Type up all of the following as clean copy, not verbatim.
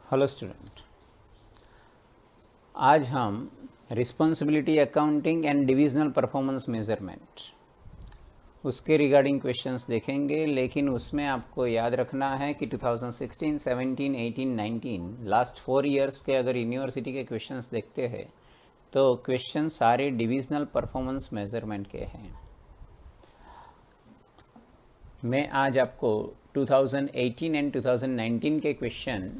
Hello student, आज हम responsibility accounting and divisional performance measurement उसके रिगार्डिंग क्वेश्चंस देखेंगे। लेकिन उसमें आपको याद रखना है कि 2016, 17, 18, 19 लास्ट 4 इयर्स के अगर यूनिवर्सिटी के क्वेश्चंस देखते हैं तो क्वेश्चन सारे डिविजनल परफॉर्मेंस मेजरमेंट के हैं। मैं आज आपको 2018 एंड 2019 के क्वेश्चन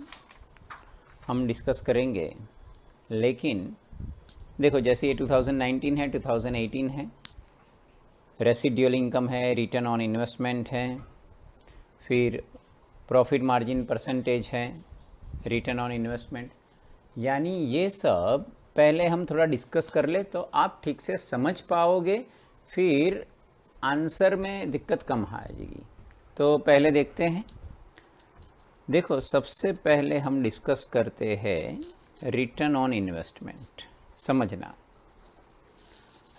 हम डिस्कस करेंगे। लेकिन देखो, जैसे ये 2019 है, 2018 है, रेसिडुअल इनकम है, रिटर्न ऑन इन्वेस्टमेंट है, फिर प्रॉफिट मार्जिन परसेंटेज है, रिटर्न ऑन इन्वेस्टमेंट, यानी ये सब पहले हम थोड़ा डिस्कस कर ले तो आप ठीक से समझ पाओगे, फिर आंसर में दिक्कत कम आ जाएगी। तो पहले देखते हैं। देखो, सबसे पहले हम डिस्कस करते हैं रिटर्न ऑन इन्वेस्टमेंट। समझना,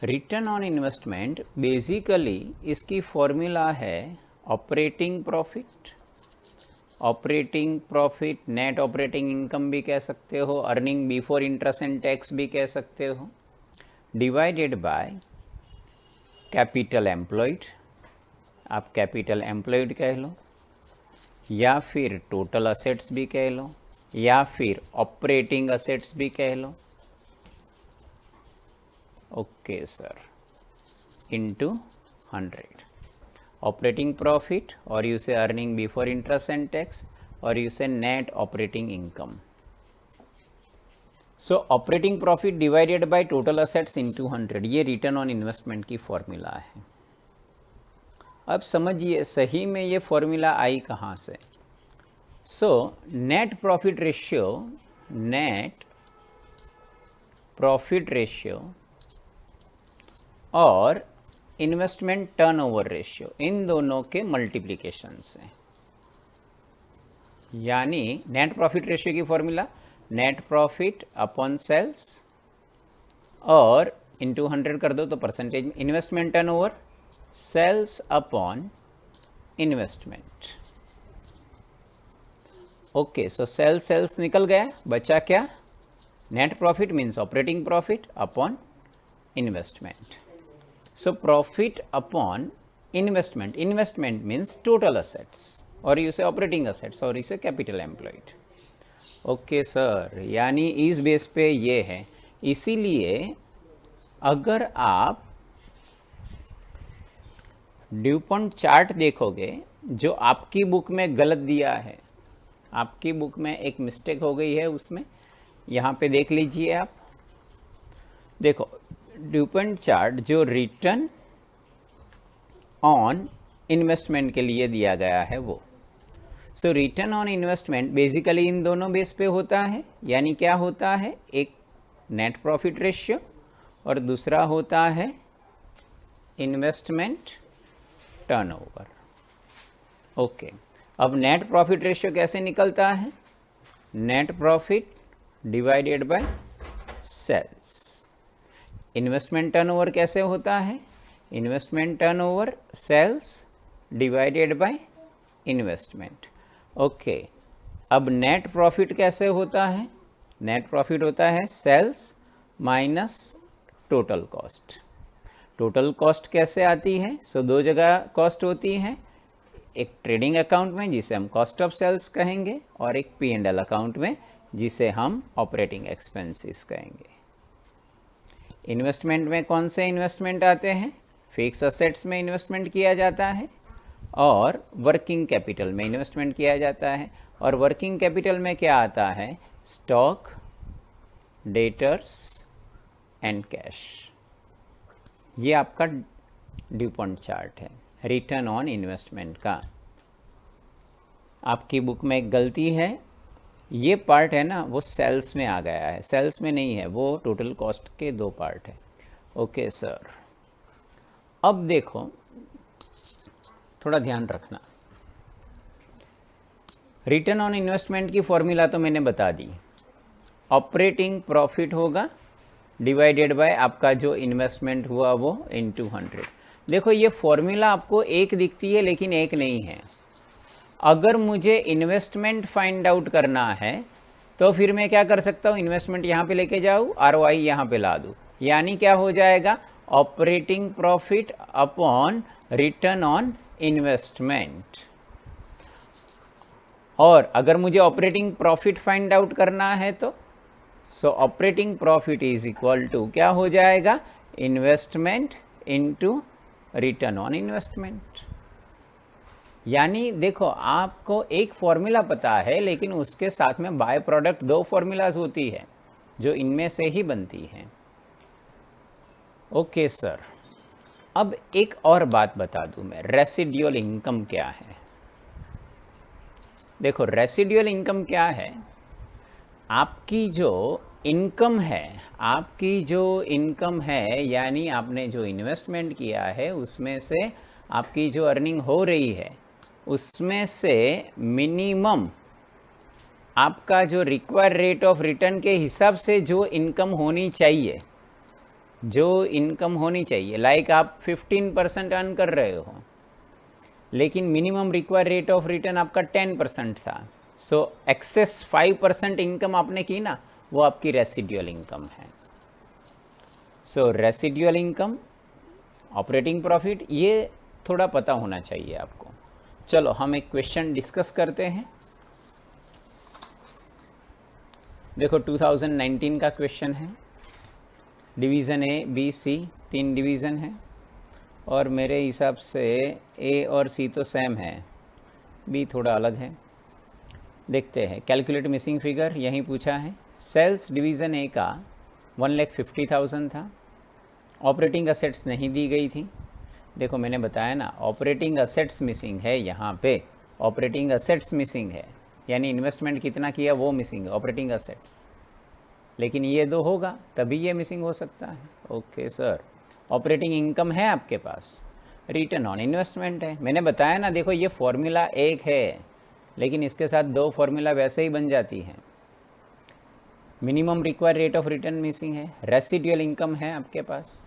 रिटर्न ऑन इन्वेस्टमेंट बेसिकली इसकी फॉर्मूला है operating profit, net operating income भी कह सकते हो, earning before interest and tax भी कह सकते हो, डिवाइडेड बाय कैपिटल एम्प्लॉयड। आप कैपिटल एम्प्लॉयड कह लो, या फिर टोटल असेट्स भी कह लो, या फिर ऑपरेटिंग असेट्स भी कह लो। Okay sir, into 100 operating profit, और यू से earning before interest and tax, और यू से net operating income. So operating profit divided by total assets into 100, ये रिटर्न ऑन इन्वेस्टमेंट की फॉर्मूला है। अब समझिए सही में ये फॉर्मूला आई कहाँ से। सो नेट प्रॉफिट रेशियो और इन्वेस्टमेंट टर्नओवर रेशियो, इन दोनों के मल्टीप्लिकेशन से, यानी नेट प्रॉफिट रेशियो की formula net profit upon sales और इनटू 100 कर दो तो परसेंटेज में, investment turnover sales upon investment. Okay, so sales निकल गया, बचा क्या? Net profit means operating profit upon investment. So profit upon investment means total assets, और इसे ऑपरेटिंग असेट्स, और इसे कैपिटल एम्प्लॉयड। ओके सर, यानी इस बेस पे ये है। इसीलिए अगर आप ड्यूपॉन्ट चार्ट देखोगे जो आपकी बुक में गलत दिया है, आपकी बुक में एक मिस्टेक हो गई है, उसमें यहाँ पे देख लीजिए आप। देखो, ड्यूपॉन्ट चार्ट जो रिटर्न ऑन इन्वेस्टमेंट के लिए दिया गया है वो। सो रिटर्न ऑन इन्वेस्टमेंट बेसिकली इन दोनों बेस पे होता है, यानी क्या होता है, एक नेट प्रॉफिट रेशियो और दूसरा होता है इन्वेस्टमेंट टर्नओवर। ओके, अब नेट प्रॉफिट रेशियो कैसे निकलता है? Net profit divided by sales. Investment turnover कैसे होता है? Investment turnover sales divided by investment. Okay, अब नेट प्रॉफिट कैसे होता है? नेट प्रॉफिट होता है sales minus total cost. Total cost कैसे आती है? सो दो जगह कॉस्ट होती है, एक ट्रेडिंग अकाउंट में जिसे हम कॉस्ट ऑफ सेल्स कहेंगे, और एक P&L अकाउंट में जिसे हम ऑपरेटिंग एक्सपेंसेस कहेंगे। इन्वेस्टमेंट में कौन से इन्वेस्टमेंट आते हैं? फिक्स असेट्स में इन्वेस्टमेंट किया जाता है, और वर्किंग कैपिटल में इन्वेस्टमेंट किया जाता है। और वर्किंग कैपिटल में क्या आता है? Stock, debtors and cash. ये आपका ड्यूपॉन्ट चार्ट है रिटर्न ऑन इन्वेस्टमेंट का। आपकी बुक में एक गलती है, ये पार्ट है ना वो सेल्स में आ गया है, सेल्स में नहीं है, वो टोटल कॉस्ट के दो पार्ट है। ओके सर, अब देखो थोड़ा ध्यान रखना, रिटर्न ऑन इन्वेस्टमेंट की फॉर्मूला तो मैंने बता दी। ऑपरेटिंग प्रॉफिट होगा डिवाइडेड बाय आपका जो इन्वेस्टमेंट हुआ वो इनटू 100। देखो, ये फॉर्मूला आपको एक दिखती है लेकिन एक नहीं है। अगर मुझे इन्वेस्टमेंट फाइंड आउट करना है तो फिर मैं क्या कर सकता हूँ, इन्वेस्टमेंट यहाँ पे लेके जाऊँ, ROI यहाँ पे ला दूँ, यानी क्या हो जाएगा, operating profit upon return on investment. और अगर मुझे ऑपरेटिंग प्रॉफिट फाइंड आउट करना है तो so operating profit is equal to क्या हो जाएगा, investment into return on investment. यानी देखो, आपको एक फॉर्मूला पता है, लेकिन उसके साथ में बाय प्रोडक्ट 2 फॉर्मूलाज होती है जो इनमें से ही बनती हैं। ओके सर, अब एक और बात बता दूं मैं, रेसिडुअल इनकम क्या है। देखो, रेसिडुअल इनकम क्या है, आपकी जो इनकम है, यानी आपने जो इन्वेस्टमेंट किया है उसमें से आपकी जो अर्निंग हो रही है उसमें से मिनिमम आपका जो रिक्वायर्ड रेट ऑफ रिटर्न के हिसाब से जो इनकम होनी चाहिए, लाइक आप 15% अर्न कर रहे हो, लेकिन minimum required rate of return आपका 10% था, सो एक्सेस 5% इनकम आपने की ना, वो आपकी रेसिडुअल इनकम है। सो रेसिडुअल इनकम, ऑपरेटिंग प्रॉफिट, ये थोड़ा पता होना चाहिए आपको। चलो हम एक क्वेश्चन डिस्कस करते हैं। देखो 2019 का क्वेश्चन है, division A B C 3 division है, और मेरे हिसाब से ए और सी तो सेम है, बी थोड़ा अलग है। देखते हैं, कैलकुलेट मिसिंग फिगर यहीं पूछा है। सेल्स डिवीज़न ए का 1,50,000 था, ऑपरेटिंग असेट्स नहीं दी गई थी। देखो मैंने बताया ना, ऑपरेटिंग असेट्स मिसिंग है, यहाँ पे ऑपरेटिंग असेट्स मिसिंग है, यानी इन्वेस्टमेंट कितना किया वो मिसिंग है, ऑपरेटिंग असेट्स, लेकिन ये 2 होगा तभी ये मिसिंग हो सकता है। ओके सर, ऑपरेटिंग इनकम है आपके पास, रिटर्न ऑन इन्वेस्टमेंट है, मैंने बताया ना, देखो ये फॉर्मूला एक है, लेकिन इसके साथ 2 फॉर्मूला वैसे ही बन जाती हैं। Minimum required rate of return missing है, रेसिडुअल इनकम है आपके पास।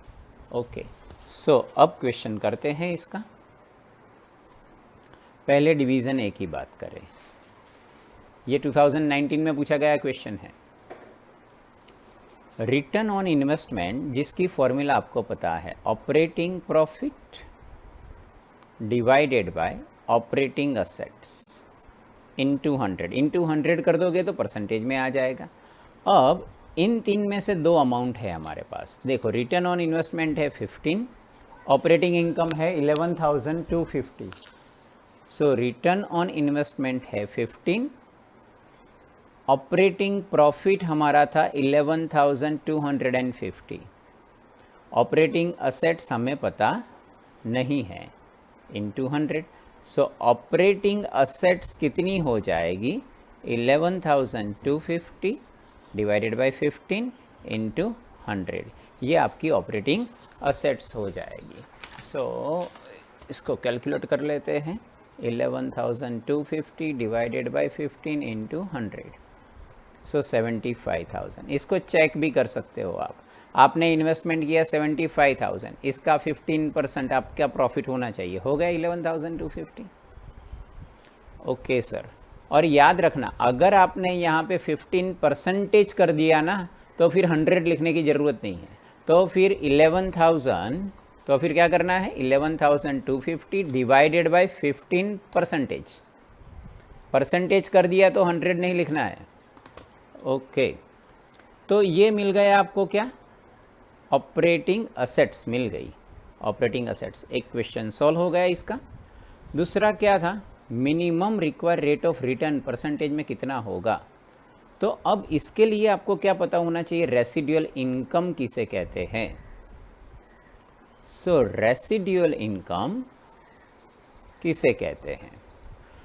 ओके, सो अब क्वेश्चन करते हैं इसका। पहले डिवीज़न ए की बात करें, ये 2019 में पूछा गया क्वेश्चन है। रिटर्न ऑन इन्वेस्टमेंट, जिसकी फॉर्मूला आपको पता है, operating profit divided by operating assets into 100 कर दोगे तो परसेंटेज में आ जाएगा। अब इन 3 में से 2 अमाउंट है हमारे पास। देखो, रिटर्न ऑन इन्वेस्टमेंट है 15, ऑपरेटिंग इनकम है 11,250। सो रिटर्न ऑन इन्वेस्टमेंट है 15, ऑपरेटिंग प्रॉफिट हमारा था 11,250, ऑपरेटिंग असेट्स हमें पता नहीं है, इंटू 100। सो ऑपरेटिंग असेट्स कितनी हो जाएगी, 11,250 डिवाइडेड बाय 15 इंटू 100, ये आपकी ऑपरेटिंग असेट्स हो जाएगी। सो इसको कैलकुलेट कर लेते हैं, 11,250 डिवाइडेड बाय 15 इंटू 100, सो 75,000। इसको चेक भी कर सकते हो आप, आपने इन्वेस्टमेंट किया 75,000, इसका 15% आपका प्रॉफिट होना चाहिए, हो गया 11,250। ओके सर, और याद रखना, अगर आपने यहाँ पे 15% कर दिया ना, तो फिर 100 लिखने की ज़रूरत नहीं है, तो फिर 11,000, तो फिर क्या करना है, 11,250 डिवाइडेड बाय 15%, परसेंटेज कर दिया तो 100 नहीं लिखना है। ओके, तो ये मिल गया आपको क्या, ऑपरेटिंग असेट्स मिल गई, ऑपरेटिंग असेट्स। एक क्वेश्चन सॉल्व हो गया इसका। दूसरा क्या था, minimum required rate of return percentage में कितना होगा। तो अब इसके लिए आपको क्या पता होना चाहिए, रेसिडुअल इनकम किसे कहते हैं। सो रेसिडुअल इनकम किसे कहते हैं,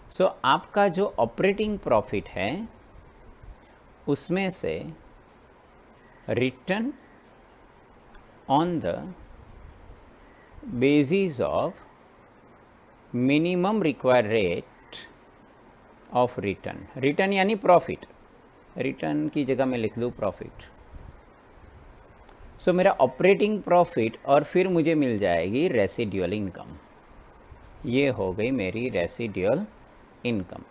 सो आपका जो ऑपरेटिंग प्रॉफिट है उसमें से return on the basis of minimum required rate of return, return यानी प्रॉफिट, रिटर्न की जगह मैं लिख दूँ प्रॉफिट। सो मेरा ऑपरेटिंग प्रॉफिट और फिर मुझे मिल जाएगी रेसिडुअल इनकम, ये हो गई मेरी रेसिडुअल इनकम।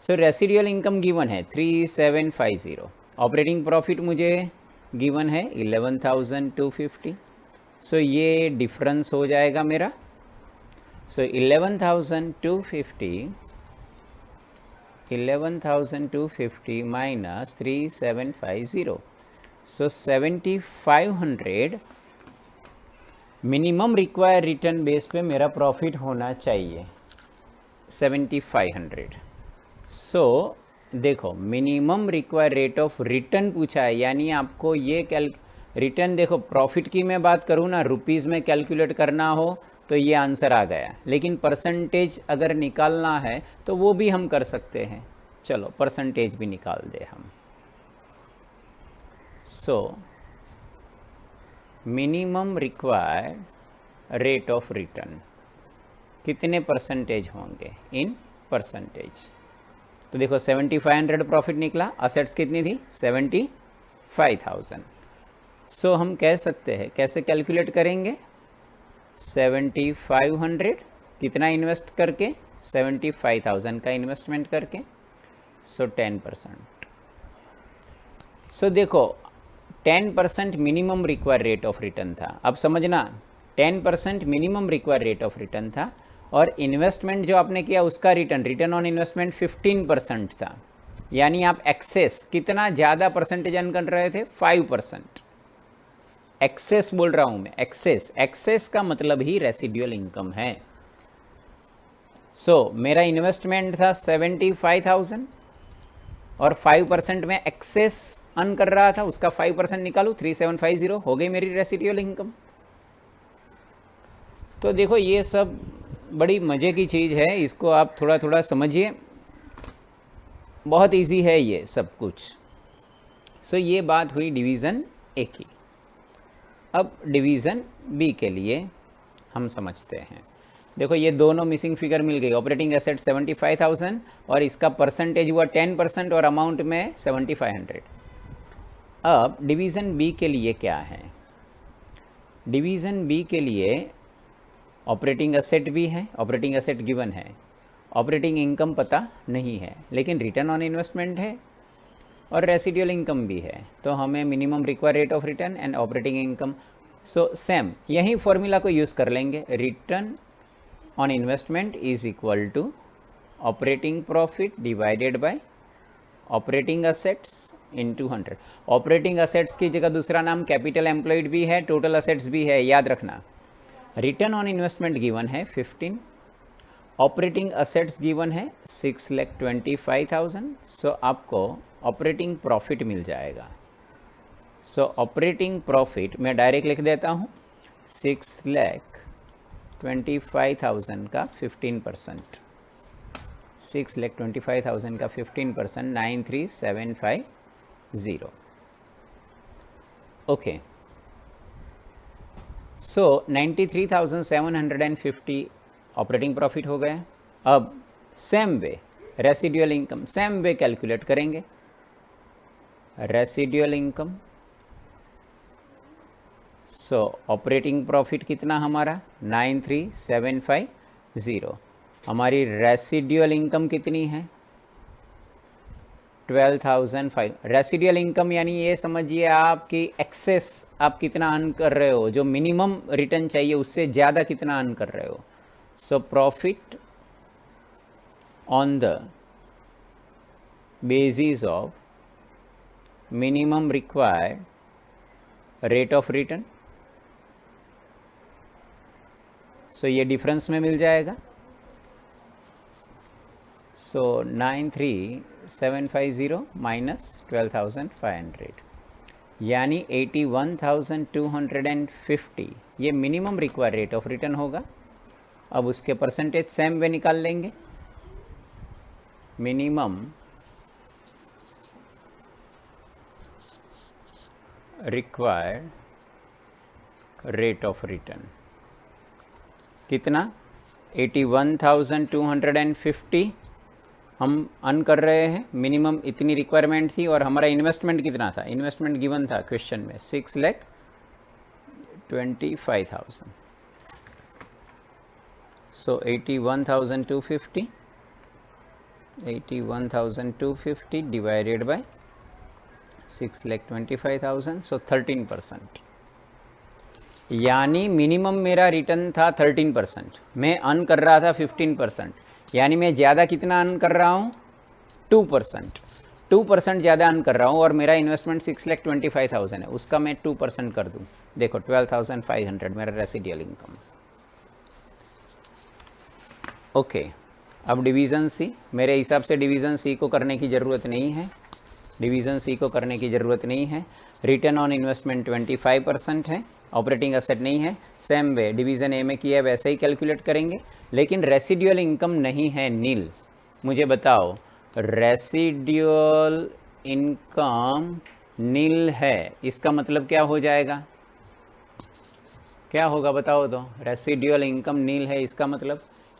सो रेसिडुअल इनकम गिवन है 3750, ऑपरेटिंग प्रॉफिट मुझे गिवन है 11,250। सो ये डिफरेंस हो जाएगा मेरा। सो 11,250 माइनस 3750, सो 7500 मिनिमम रिक्वायर रिटर्न बेस पे मेरा प्रॉफिट होना चाहिए 7500। सो देखो minimum require rate of return पूछा है, यानी आपको ये रिटर्न देखो, प्रॉफिट की मैं बात करूँ ना, रुपीज़ में कैलकुलेट करना हो तो ये आंसर आ गया, लेकिन परसेंटेज अगर निकालना है तो वो भी हम कर सकते हैं। चलो परसेंटेज भी निकाल दे हम। So minimum required rate of return कितने परसेंटेज होंगे इन परसेंटेज। तो देखो 7500 प्रॉफिट निकला, असेट्स कितनी थी 75,000। सो हम कह सकते हैं, कैसे कैलकुलेट करेंगे, 7500 कितना इन्वेस्ट करके, 75,000 का इन्वेस्टमेंट करके, सो 10%। सो देखो 10% minimum require rate of return था। अब समझना 10% minimum require rate of return था, और इन्वेस्टमेंट जो आपने किया उसका रिटर्न ऑन इन्वेस्टमेंट 15% था। यानी आप एक्सेस कितना ज़्यादा परसेंटेज अर्न कर रहे थे, 5%। एक्सेस बोल रहा हूँ मैं, एक्सेस का मतलब ही रेसिडुअल इनकम है। सो मेरा इन्वेस्टमेंट था 75,000 और 5% में एक्सेस अर्न कर रहा था, उसका 5% निकालू 3750, हो गई मेरी रेसिडुअल इनकम। तो देखो ये सब बड़ी मज़े की चीज़ है, इसको आप थोड़ा थोड़ा समझिए, बहुत इजी है ये सब कुछ। सो ये बात हुई डिवीज़न ए की। अब डिवीज़न बी के लिए हम समझते हैं। देखो ये दोनों मिसिंग फिगर मिल गई, ऑपरेटिंग एसेट 75,000 और इसका परसेंटेज हुआ 10% और अमाउंट में 7500। अब डिवीज़न बी के लिए क्या है, डिवीज़न बी के लिए ऑपरेटिंग एसेट भी है, ऑपरेटिंग एसेट गिवन है, ऑपरेटिंग इनकम पता नहीं है, लेकिन रिटर्न ऑन इन्वेस्टमेंट है और रेसिडुअल इनकम भी है। तो हमें minimum require rate of return and operating income, so same यही फॉर्मूला को यूज़ कर लेंगे। Return on investment is equal to operating profit divided by operating assets into 100। Operating assets की जगह दूसरा नाम कैपिटल एम्प्लॉयड भी है, टोटल असेट्स भी है, याद रखना। रिटर्न ऑन इन्वेस्टमेंट गिवन है 15, ऑपरेटिंग असेट्स गिवन है 6,25,000। सो आपको ऑपरेटिंग प्रॉफिट मिल जाएगा। सो ऑपरेटिंग प्रॉफिट मैं डायरेक्ट लिख देता हूँ, 6,25,000 का 15%, 6,25,000 का 15%, 93,750। ओके, सो 93,750 ऑपरेटिंग प्रॉफिट हो गया। अब same way residual income same way calculate करेंगे। Residual income, so operating profit कितना हमारा 93,750, हमारी रेसिडुअल इनकम कितनी है 12,500। रेसिडुअल इनकम यानी ये समझिए आपकी एक्सेस आप कितना अर्न कर रहे हो, जो मिनिमम रिटर्न चाहिए उससे ज़्यादा कितना अर्न कर रहे हो। So profit on the basis of minimum required rate of return, so ये डिफरेंस में मिल जाएगा। सो 93,750 माइनस 12,500 यानी 81,250, ये minimum require rate of return होगा। अब उसके परसेंटेज सेम वे निकाल लेंगे। Minimum required rate of return कितना 81,250 हम अर्न कर रहे हैं, मिनिमम इतनी रिक्वायरमेंट थी, और हमारा इन्वेस्टमेंट कितना था, इन्वेस्टमेंट गिवन था क्वेश्चन में 6,25,000। सो 81,250 81,250 डिवाइडेड बाय 6,25,000, सो 13%। यानी मिनिमम मेरा रिटर्न था 13%, मैं अर्न कर रहा था 15%, यानी मैं ज़्यादा कितना अर्न कर रहा हूँ 2%, 2% ज़्यादा अर्न कर रहा हूँ और मेरा इन्वेस्टमेंट 6,25,000 है, उसका मैं 2% कर दूँ, देखो 12,500 मेरा रेसिडियल इनकम। ओके, अब डिवीज़न सी, मेरे हिसाब से डिवीज़न सी को करने की ज़रूरत नहीं है, डिवीज़न सी को करने की ज़रूरत नहीं है। रिटर्न ऑन इन्वेस्टमेंट 25% है, ऑपरेटिंग एसेट नहीं है। सेम वे डिवीज़न ए में किया है वैसे ही कैलकुलेट करेंगे, लेकिन रेसिडुअल इनकम नहीं है, नील। मुझे बताओ, रेसिडुअल इनकम नील है, इसका मतलब क्या हो जाएगा, क्या होगा बताओ तो। रेसिडुअल इनकम नील है,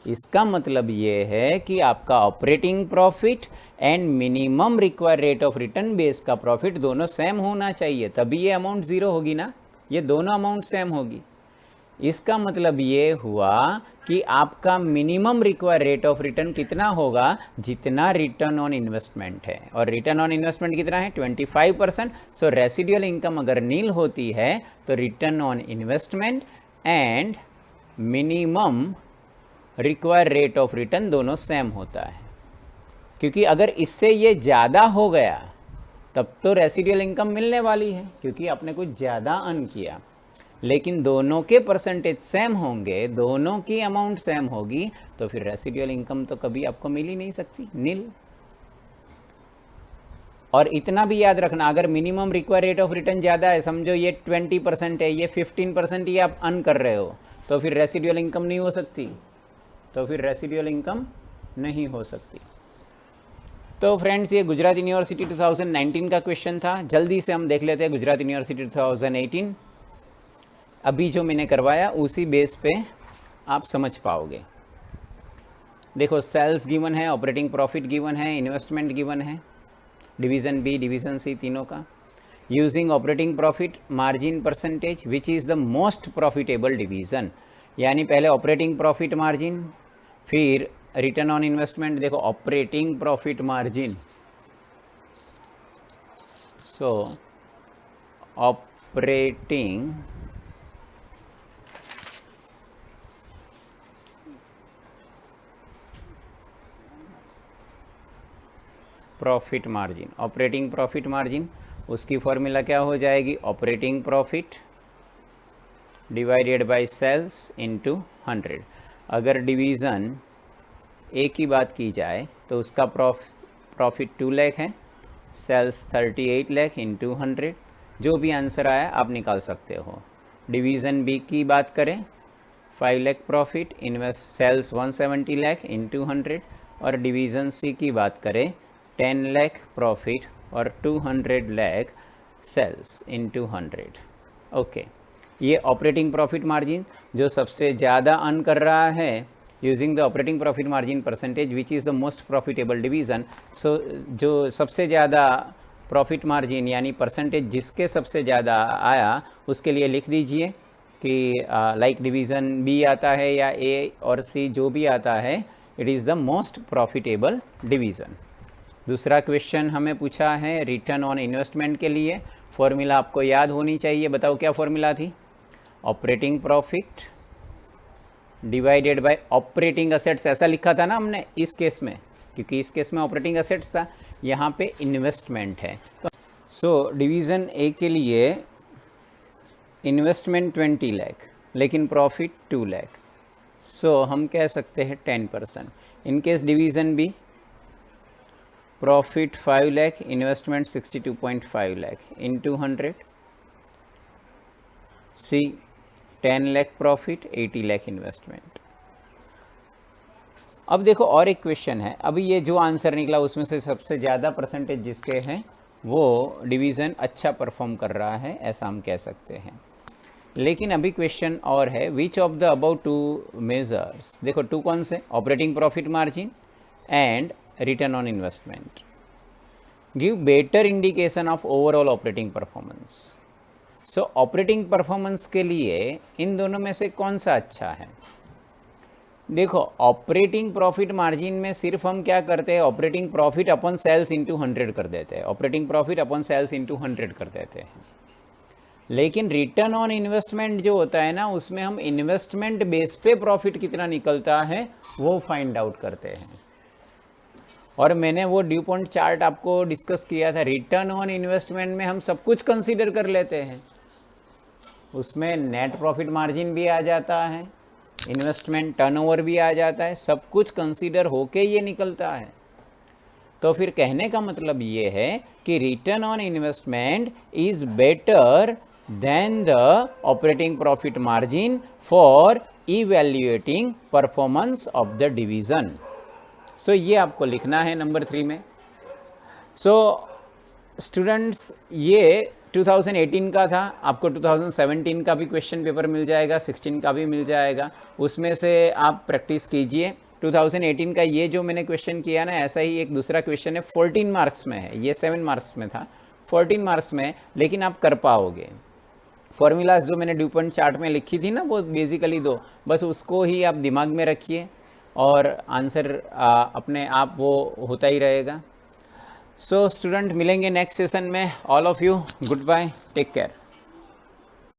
इसका मतलब ये है कि आपका operating profit and minimum required rate of return base का प्रॉफिट दोनों सेम होना चाहिए, तभी ये अमाउंट ज़ीरो होगी ना, ये दोनों अमाउंट सेम होगी। इसका मतलब ये हुआ कि आपका minimum required rate of return कितना होगा, जितना रिटर्न ऑन इन्वेस्टमेंट है, और रिटर्न ऑन इन्वेस्टमेंट कितना है 25%। सो रेसिडुअल इनकम अगर नील होती है तो return on investment and minimum required rate of return दोनों सेम होता है, क्योंकि अगर इससे ये ज़्यादा हो गया तब तो रेसिडुअल इनकम मिलने वाली है, क्योंकि आपने कुछ ज़्यादा अर्न किया। लेकिन दोनों के परसेंटेज सेम होंगे, दोनों की अमाउंट सेम होगी, तो फिर रेसिडुअल इनकम तो कभी आपको मिल ही नहीं सकती, नील। और इतना भी याद रखना, अगर minimum required rate of return ज़्यादा है, समझो ये 20% है, ये 15% ही आप अर्न कर रहे हो, तो फिर रेसिडुअल इनकम नहीं हो सकती, तो फ्रेंड्स ये गुजरात यूनिवर्सिटी 2019 का क्वेश्चन था। जल्दी से हम देख लेते हैं गुजरात यूनिवर्सिटी 2018। अभी जो मैंने करवाया उसी बेस पे आप समझ पाओगे। देखो, सेल्स गिवन है, ऑपरेटिंग प्रॉफिट गिवन है, इन्वेस्टमेंट गिवन है, डिवीज़न बी डिवीज़न सी तीनों का। Using operating profit margin percentage which is the most profitable division, यानी पहले ऑपरेटिंग प्रॉफिट मार्जिन, फिर रिटर्न ऑन इन्वेस्टमेंट। देखो, operating profit margin, so operating profit margin, operating profit margin, उसकी formula क्या हो जाएगी, operating profit divided by sales into 100। अगर division ए की बात की जाए तो उसका प्रॉफिट 2 लाख है, सेल्स 38 लाख इंटू 100, जो भी आंसर आया आप निकाल सकते हो। डिवीज़न बी की बात करें 5 lakh profit, sales 170 lakh into 100, और डिवीज़न सी की बात करें 10 लाख प्रॉफिट और 200 लाख सेल्स इंटू 100। ओके, ये ऑपरेटिंग प्रॉफिट मार्जिन जो सबसे ज़्यादा अर्न कर रहा है, using the operating profit margin percentage which is the most profitable division. So जो सबसे ज़्यादा प्रॉफिट मार्जिन यानी परसेंटेज जिसके सबसे ज़्यादा आया उसके लिए लिख दीजिए कि लाइक डिवीज़न बी आता है या ए और सी जो भी आता है, it is the most profitable division. दूसरा क्वेश्चन हमें पूछा है रिटर्न ऑन इन्वेस्टमेंट के लिए, फॉर्मूला आपको याद होनी चाहिए। बताओ क्या फॉर्मूला थी, operating profit divided by operating assets, ऐसा लिखा था ना हमने इस केस में, क्योंकि इस केस में ऑपरेटिंग असेट्स था, यहाँ पे इन्वेस्टमेंट है। तो सो डिवीज़न ए के लिए इन्वेस्टमेंट 20 लाख लेकिन प्रॉफिट 2 लाख, सो हम कह सकते हैं 10%। In case division B profit 5 lakh, investment 62.5 lakh into 100, C 10 lakh profit 80 lakh investment. अब देखो और एक क्वेश्चन है, अभी ये जो आंसर निकला उसमें से सबसे ज़्यादा परसेंटेज जिसके हैं वो डिवीज़न अच्छा परफॉर्म कर रहा है, ऐसा हम कह सकते हैं। लेकिन अभी क्वेश्चन और है, which of the about two measures, देखो टू कौन से, operating profit margin and return on investment, give better indication of overall operating performance. So operating performance के लिए इन दोनों में से कौन सा अच्छा है, देखो ऑपरेटिंग प्रॉफिट मार्जिन में सिर्फ हम क्या करते हैं, operating profit upon sales into 100 कर देते हैं, operating profit upon sales into 100 कर देते हैं। लेकिन रिटर्न ऑन इन्वेस्टमेंट जो होता है ना, उसमें हम इन्वेस्टमेंट बेस पे प्रॉफिट कितना निकलता है वो फाइंड आउट करते हैं। और मैंने वो ड्यू पॉइंट चार्ट आपको डिस्कस किया था। रिटर्न ऑन इन्वेस्टमेंट में हम सब कुछ कंसीडर कर लेते हैं, उसमें नेट प्रॉफिट मार्जिन भी आ जाता है, इन्वेस्टमेंट टर्नओवर भी आ जाता है, सब कुछ कंसीडर होके ये निकलता है। तो फिर कहने का मतलब ये है कि return on investment is better than the operating profit margin for evaluating performance of the division. So ये आपको लिखना है नंबर 3 में। सो स्टूडेंट्स ये 2018 का था, आपको 2017 का भी क्वेश्चन पेपर मिल जाएगा, 16 का भी मिल जाएगा, उसमें से आप प्रैक्टिस कीजिए। 2018 का ये जो मैंने क्वेश्चन किया ना, ऐसा ही एक दूसरा क्वेश्चन है 14 मार्क्स में है, ये 7 मार्क्स में था, 14 मार्क्स में, लेकिन आप कर पाओगे। फॉर्मूलाज जो मैंने ड्यू पॉइंट चार्ट में लिखी थी ना, वो बेसिकली 2, बस उसको ही आप दिमाग में रखिए और आंसर अपने आप वो होता ही रहेगा। सो स्टूडेंट मिलेंगे नेक्स्ट सेशन में। All of you goodbye, take care.